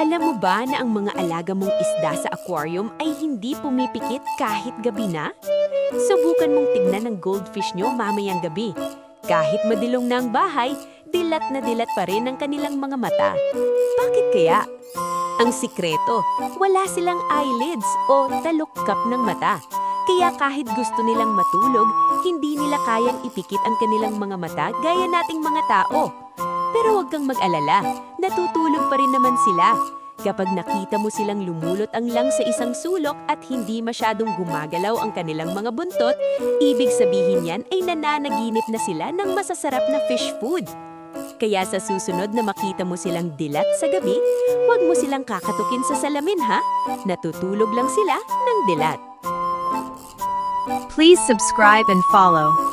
Alam mo ba na ang mga alaga mong isda sa aquarium ay hindi pumipikit kahit gabi na? Subukan mong tignan ang goldfish nyo mamayang gabi. Kahit madilong na ang bahay, dilat na dilat pa rin ang kanilang mga mata. Bakit kaya? Ang sikreto, wala silang eyelids o talukap ng mata. Kaya kahit gusto nilang matulog, hindi nila kayang ipikit ang kanilang mga mata gaya nating mga tao. Pero huwag kang mag-alala, natutulog pa rin naman sila. Kapag nakita mo silang lumulot ang lang sa isang sulok at hindi masyadong gumagalaw ang kanilang mga buntot, ibig sabihin yan ay nananaginip na sila ng masasarap na fish food. Kaya sa susunod na makita mo silang dilat sa gabi, huwag mo silang kakatukin sa salamin ha. Natutulog lang sila ng dilat. Please subscribe and follow.